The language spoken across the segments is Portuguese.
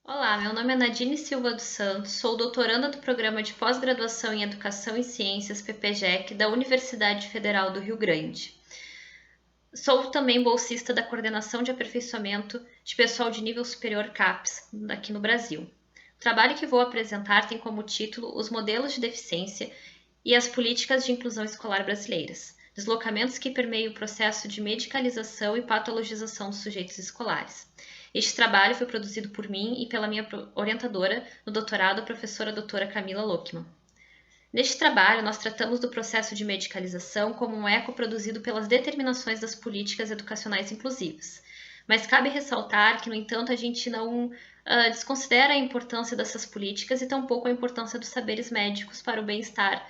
Olá, meu nome é Nadine Silva dos Santos, sou doutoranda do Programa de Pós-Graduação em Educação e Ciências PPGEC da Universidade Federal do Rio Grande. Sou também bolsista da Coordenação de Aperfeiçoamento de Pessoal de Nível Superior CAPES, aqui no Brasil. O trabalho que vou apresentar tem como título Os Modelos de Deficiência e as Políticas de Inclusão Escolar Brasileiras, deslocamentos que permeiam o processo de medicalização e patologização dos sujeitos escolares. Este trabalho foi produzido por mim e pela minha orientadora no doutorado, a professora doutora Camila Lockman. Neste trabalho, nós tratamos do processo de medicalização como um eco produzido pelas determinações das políticas educacionais inclusivas. Mas cabe ressaltar que, no entanto, a gente não desconsidera a importância dessas políticas e tampouco a importância dos saberes médicos para o bem-estar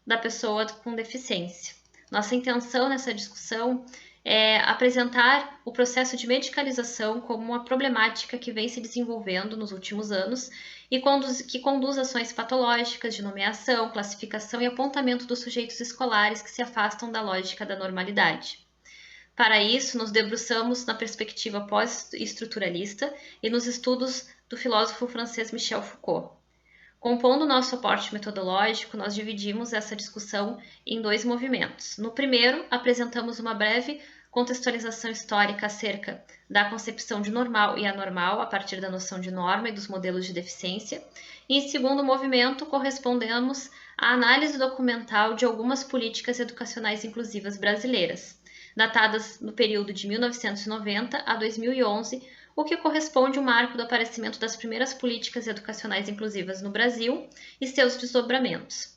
da pessoa com deficiência. Nossa intenção nessa discussão é apresentar o processo de medicalização como uma problemática que vem se desenvolvendo nos últimos anos e que conduz ações patológicas de nomeação, classificação e apontamento dos sujeitos escolares que se afastam da lógica da normalidade. Para isso, nos debruçamos na perspectiva pós-estruturalista e nos estudos do filósofo francês Michel Foucault. Compondo o nosso aporte metodológico, nós dividimos essa discussão em dois movimentos. No primeiro, apresentamos uma breve contextualização histórica acerca da concepção de normal e anormal a partir da noção de norma e dos modelos de deficiência. E em segundo movimento, correspondemos à análise documental de algumas políticas educacionais inclusivas brasileiras, datadas no período de 1990 a 2011, o que corresponde ao marco do aparecimento das primeiras políticas educacionais inclusivas no Brasil e seus desdobramentos.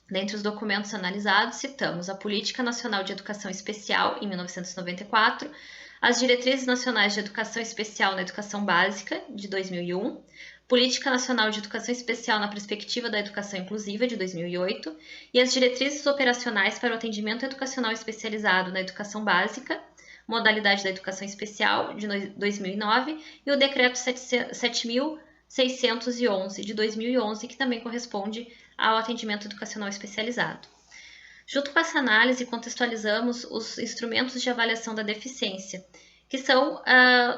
Dentre os documentos analisados, citamos a Política Nacional de Educação Especial, em 1994, as Diretrizes Nacionais de Educação Especial na Educação Básica, de 2001, Política Nacional de Educação Especial na Perspectiva da Educação Inclusiva, de 2008, e as Diretrizes Operacionais para o Atendimento Educacional Especializado na Educação Básica, Modalidade da Educação Especial, de 2009, e o Decreto 7.611, de 2011, que também corresponde ao atendimento educacional especializado. Junto com essa análise, contextualizamos os instrumentos de avaliação da deficiência, que são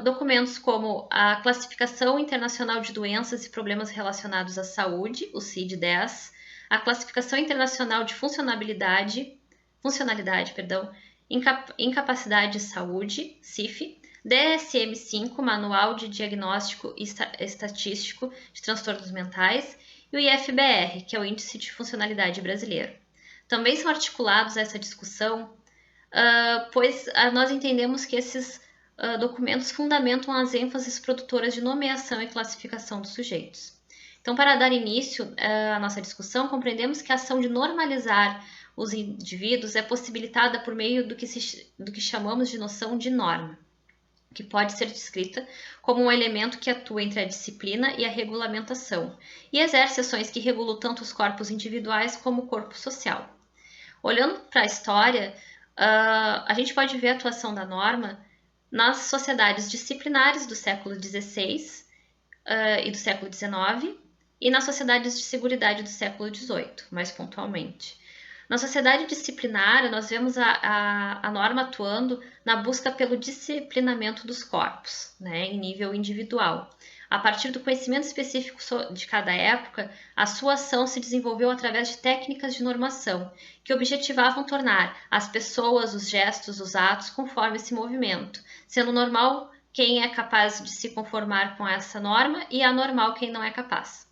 documentos como a Classificação Internacional de Doenças e Problemas Relacionados à Saúde, o CID-10, a Classificação Internacional de Funcionalidade, Incapacidade de Saúde, CIF, DSM-5, Manual de Diagnóstico e Estatístico de Transtornos Mentais, e o IFBR, que é o Índice de Funcionalidade Brasileiro. Também são articulados a essa discussão, pois nós entendemos que esses documentos fundamentam as ênfases produtoras de nomeação e classificação dos sujeitos. Então, para dar início à nossa discussão, compreendemos que a ação de normalizar os indivíduos é possibilitada por meio do que chamamos de noção de norma, que pode ser descrita como um elemento que atua entre a disciplina e a regulamentação, e exerce ações que regulam tanto os corpos individuais como o corpo social. Olhando para a história, a gente pode ver a atuação da norma nas sociedades disciplinares do século XVI e do século XIX, e nas sociedades de seguridade do século XVIII, mais pontualmente. Na sociedade disciplinar, nós vemos a norma atuando na busca pelo disciplinamento dos corpos, né, em nível individual. A partir do conhecimento específico de cada época, a sua ação se desenvolveu através de técnicas de normação, que objetivavam tornar as pessoas, os gestos, os atos conforme esse movimento, sendo normal quem é capaz de se conformar com essa norma e anormal quem não é capaz.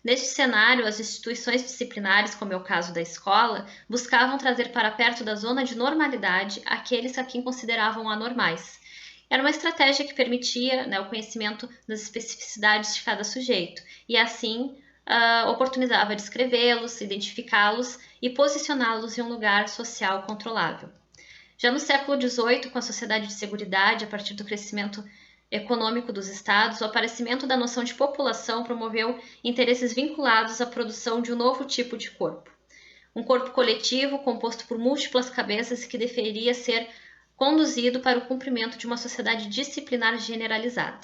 Neste cenário, as instituições disciplinares, como é o caso da escola, buscavam trazer para perto da zona de normalidade aqueles a quem consideravam anormais. Era uma estratégia que permitia, o conhecimento das especificidades de cada sujeito e, assim, oportunizava descrevê-los, identificá-los e posicioná-los em um lugar social controlável. Já no século XVIII, com a sociedade de seguridade, a partir do crescimento econômico dos estados, o aparecimento da noção de população promoveu interesses vinculados à produção de um novo tipo de corpo. Um corpo coletivo composto por múltiplas cabeças que deveria ser conduzido para o cumprimento de uma sociedade disciplinar generalizada.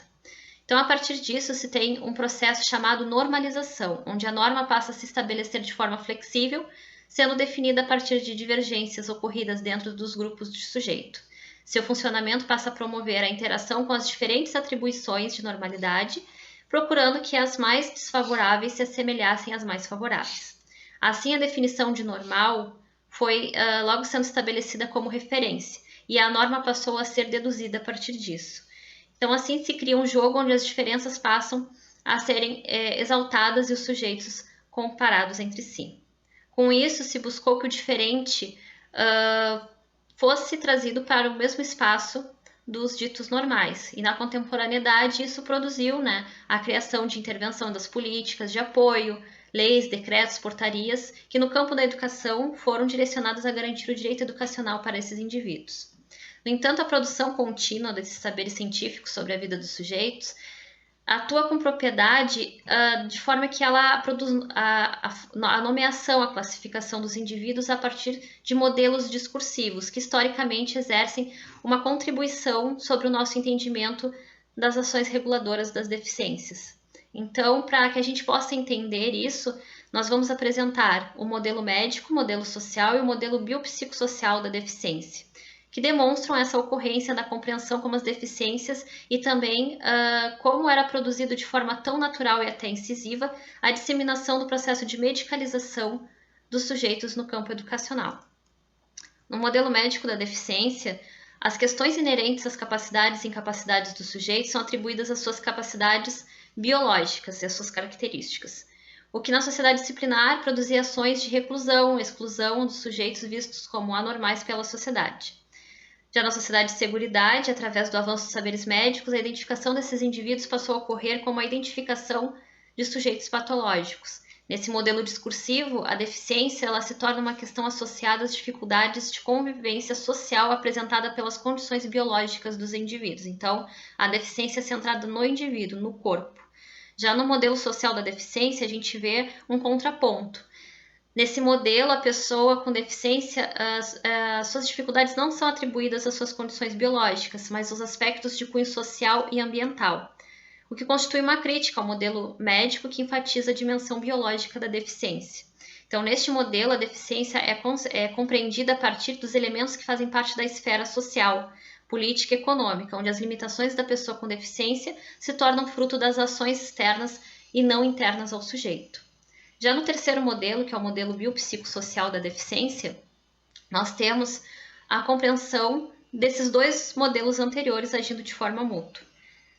Então, a partir disso, se tem um processo chamado normalização, onde a norma passa a se estabelecer de forma flexível, sendo definida a partir de divergências ocorridas dentro dos grupos de sujeito. Seu funcionamento passa a promover a interação com as diferentes atribuições de normalidade, procurando que as mais desfavoráveis se assemelhassem às mais favoráveis. Assim, a definição de normal foi logo sendo estabelecida como referência, e a norma passou a ser deduzida a partir disso. Então, assim se cria um jogo onde as diferenças passam a serem exaltadas e os sujeitos comparados entre si. Com isso, se buscou que o diferente fosse trazido para o mesmo espaço dos ditos normais. E na contemporaneidade, isso produziu, né, a criação de intervenção das políticas de apoio, leis, decretos, portarias, que no campo da educação foram direcionadas a garantir o direito educacional para esses indivíduos. No entanto, a produção contínua desses saberes científicos sobre a vida dos sujeitos atua com propriedade de forma que ela produz a nomeação, a classificação dos indivíduos a partir de modelos discursivos que historicamente exercem uma contribuição sobre o nosso entendimento das ações reguladoras das deficiências. Então, para que a gente possa entender isso, nós vamos apresentar o modelo médico, o modelo social e o modelo biopsicossocial da deficiência, que demonstram essa ocorrência da compreensão como as deficiências e também como era produzido de forma tão natural e até incisiva a disseminação do processo de medicalização dos sujeitos no campo educacional. No modelo médico da deficiência, as questões inerentes às capacidades e incapacidades dos sujeitos são atribuídas às suas capacidades biológicas e às suas características, o que na sociedade disciplinar produzia ações de reclusão, exclusão dos sujeitos vistos como anormais pela sociedade. Já na sociedade de seguridade, através do avanço dos saberes médicos, a identificação desses indivíduos passou a ocorrer como a identificação de sujeitos patológicos. Nesse modelo discursivo, a deficiência ela se torna uma questão associada às dificuldades de convivência social apresentada pelas condições biológicas dos indivíduos. Então, a deficiência é centrada no indivíduo, no corpo. Já no modelo social da deficiência, a gente vê um contraponto. Nesse modelo, a pessoa com deficiência, as suas dificuldades não são atribuídas às suas condições biológicas, mas aos aspectos de cunho social e ambiental, o que constitui uma crítica ao modelo médico que enfatiza a dimensão biológica da deficiência. Então, neste modelo, a deficiência é compreendida a partir dos elementos que fazem parte da esfera social, política e econômica, onde as limitações da pessoa com deficiência se tornam fruto das ações externas e não internas ao sujeito. Já no terceiro modelo, que é o modelo biopsicossocial da deficiência, nós temos a compreensão desses dois modelos anteriores agindo de forma mútua.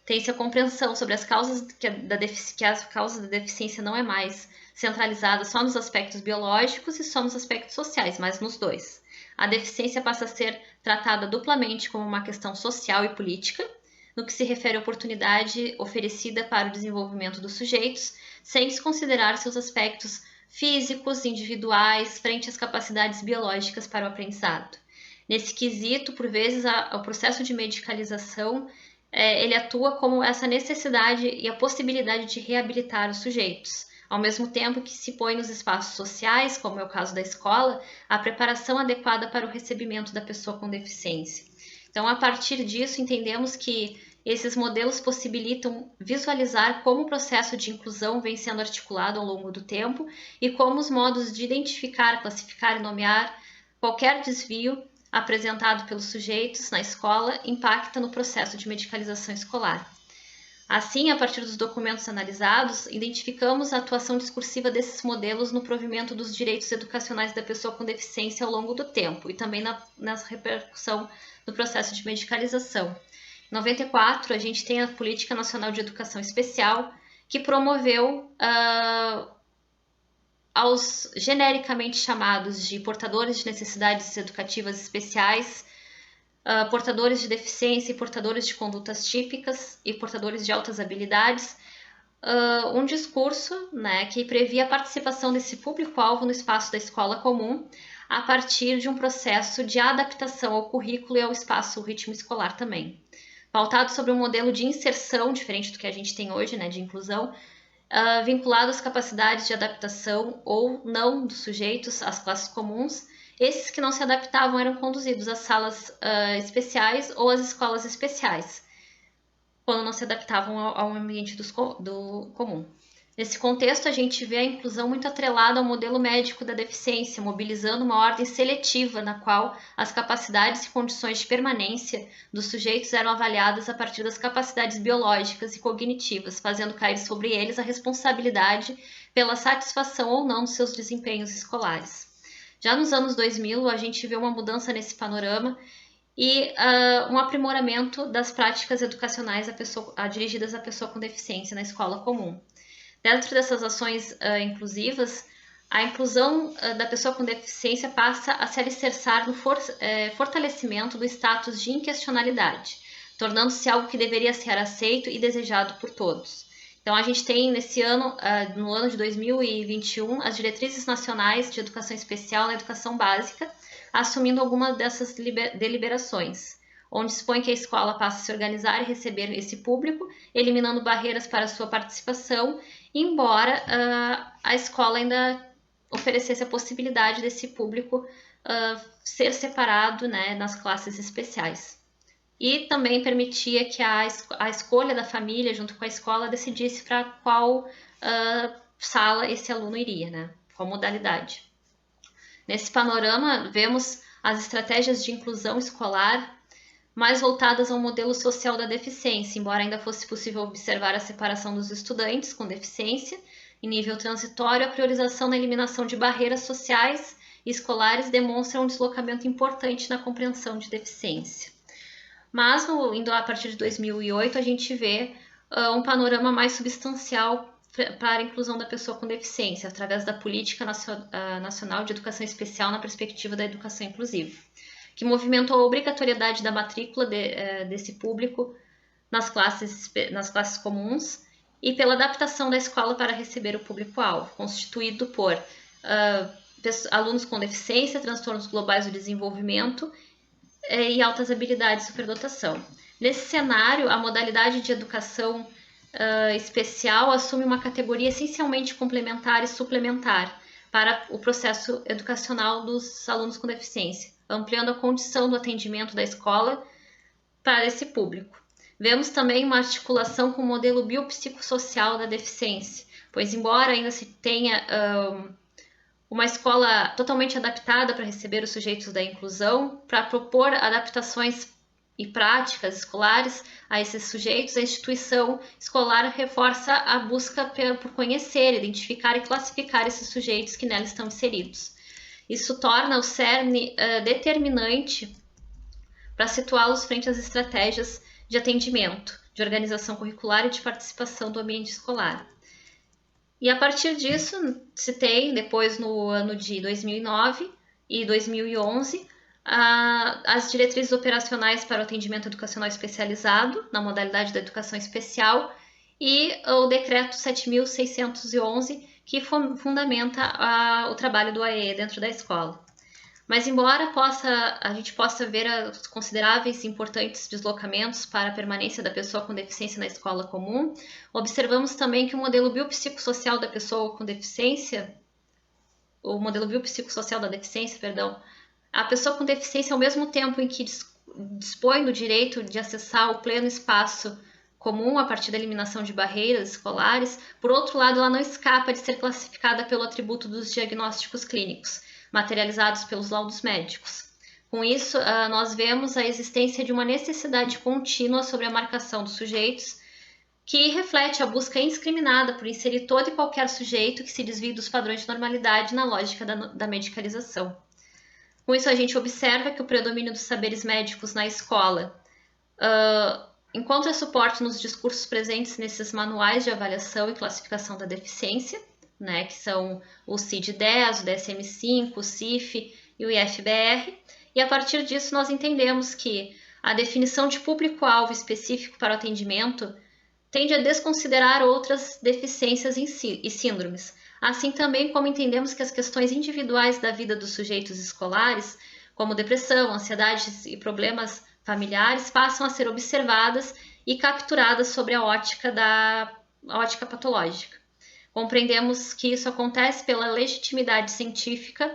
Tem-se a compreensão sobre as causas que as causas da deficiência não é mais centralizada só nos aspectos biológicos e só nos aspectos sociais, mas nos dois. A deficiência passa a ser tratada duplamente como uma questão social e política, no que se refere à oportunidade oferecida para o desenvolvimento dos sujeitos, sem desconsiderar seus aspectos físicos, individuais, frente às capacidades biológicas para o aprendizado. Nesse quesito, por vezes, o processo de medicalização ele atua como essa necessidade e a possibilidade de reabilitar os sujeitos, ao mesmo tempo que se põe nos espaços sociais, como é o caso da escola, a preparação adequada para o recebimento da pessoa com deficiência. Então, a partir disso, entendemos que esses modelos possibilitam visualizar como o processo de inclusão vem sendo articulado ao longo do tempo e como os modos de identificar, classificar e nomear qualquer desvio apresentado pelos sujeitos na escola impacta no processo de medicalização escolar. Assim, a partir dos documentos analisados, identificamos a atuação discursiva desses modelos no provimento dos direitos educacionais da pessoa com deficiência ao longo do tempo e também na repercussão do processo de medicalização. Em 94, a gente tem a Política Nacional de Educação Especial, que promoveu aos genericamente chamados de portadores de necessidades educativas especiais, portadores de deficiência e portadores de condutas típicas e portadores de altas habilidades, um discurso, né, que previa a participação desse público-alvo no espaço da escola comum a partir de um processo de adaptação ao currículo e ao espaço ritmo escolar também. Pautado sobre um modelo de inserção, diferente do que a gente tem hoje, né, de inclusão, vinculado às capacidades de adaptação ou não dos sujeitos às classes comuns. Esses que não se adaptavam eram conduzidos às salas especiais ou às escolas especiais, quando não se adaptavam ao ambiente do comum. Nesse contexto, a gente vê a inclusão muito atrelada ao modelo médico da deficiência, mobilizando uma ordem seletiva na qual as capacidades e condições de permanência dos sujeitos eram avaliadas a partir das capacidades biológicas e cognitivas, fazendo cair sobre eles a responsabilidade pela satisfação ou não dos seus desempenhos escolares. Já nos anos 2000, a gente vê uma mudança nesse panorama e um aprimoramento das práticas educacionais dirigidas à pessoa com deficiência na escola comum. Dentro dessas ações inclusivas, a inclusão da pessoa com deficiência passa a se alicerçar no fortalecimento do status de inquestionalidade, tornando-se algo que deveria ser aceito e desejado por todos. Então, a gente tem nesse ano, no ano de 2021, as diretrizes nacionais de educação especial na educação básica, assumindo algumas dessas deliberações, onde expõe que a escola passa a se organizar e receber esse público, eliminando barreiras para a sua participação, embora a escola ainda oferecesse a possibilidade desse público ser separado, né, nas classes especiais. E também permitia que a escolha da família, junto com a escola, decidisse para qual sala esse aluno iria, né, qual modalidade. Nesse panorama, vemos as estratégias de inclusão escolar mais voltadas ao modelo social da deficiência, embora ainda fosse possível observar a separação dos estudantes com deficiência. Em nível transitório, a priorização na eliminação de barreiras sociais e escolares demonstra um deslocamento importante na compreensão de deficiência. Mas, indo a partir de 2008, a gente vê um panorama mais substancial para a inclusão da pessoa com deficiência, através da Política Nacional de Educação Especial na perspectiva da educação inclusiva, que movimentou a obrigatoriedade da matrícula desse público nas classes comuns e pela adaptação da escola para receber o público-alvo, constituído por alunos com deficiência, transtornos globais do desenvolvimento e altas habilidades de superdotação. Nesse cenário, a modalidade de educação especial assume uma categoria essencialmente complementar e suplementar para o processo educacional dos alunos com deficiência, ampliando a condição do atendimento da escola para esse público. Vemos também uma articulação com o modelo biopsicossocial da deficiência, pois embora ainda se tenha uma escola totalmente adaptada para receber os sujeitos da inclusão, para propor adaptações e práticas escolares a esses sujeitos, a instituição escolar reforça a busca por conhecer, identificar e classificar esses sujeitos que nela estão inseridos. Isso torna o cerne determinante para situá-los frente às estratégias de atendimento, de organização curricular e de participação do ambiente escolar. E a partir disso, se tem, depois no ano de 2009 e 2011, as diretrizes operacionais para o atendimento educacional especializado, na modalidade da educação especial, e o decreto 7.611, que fundamenta o trabalho do AE dentro da escola. Mas embora a gente possa ver os consideráveis e importantes deslocamentos para a permanência da pessoa com deficiência na escola comum, observamos também que o modelo biopsicossocial da pessoa com deficiência, a pessoa com deficiência, ao mesmo tempo em que dispõe do direito de acessar o pleno espaço comum a partir da eliminação de barreiras escolares, por outro lado, ela não escapa de ser classificada pelo atributo dos diagnósticos clínicos, materializados pelos laudos médicos. Com isso, nós vemos a existência de uma necessidade contínua sobre a marcação dos sujeitos, que reflete a busca indiscriminada por inserir todo e qualquer sujeito que se desvie dos padrões de normalidade na lógica da medicalização. Com isso, a gente observa que o predomínio dos saberes médicos na escola encontra suporte nos discursos presentes nesses manuais de avaliação e classificação da deficiência, né, que são o CID-10, o DSM-5, o CIF e o IFBR, e a partir disso nós entendemos que a definição de público-alvo específico para o atendimento tende a desconsiderar outras deficiências e síndromes, assim também como entendemos que as questões individuais da vida dos sujeitos escolares, como depressão, ansiedades e problemas familiares, passam a ser observadas e capturadas sobre a ótica patológica. Compreendemos que isso acontece pela legitimidade científica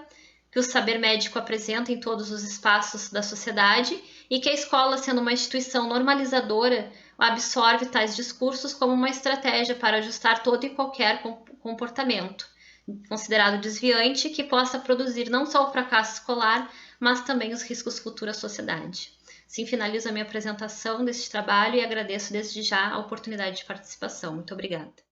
que o saber médico apresenta em todos os espaços da sociedade e que a escola, sendo uma instituição normalizadora, absorve tais discursos como uma estratégia para ajustar todo e qualquer comportamento considerado desviante que possa produzir não só o fracasso escolar, mas também os riscos futuros à sociedade. Assim finalizo a minha apresentação deste trabalho e agradeço desde já a oportunidade de participação. Muito obrigada.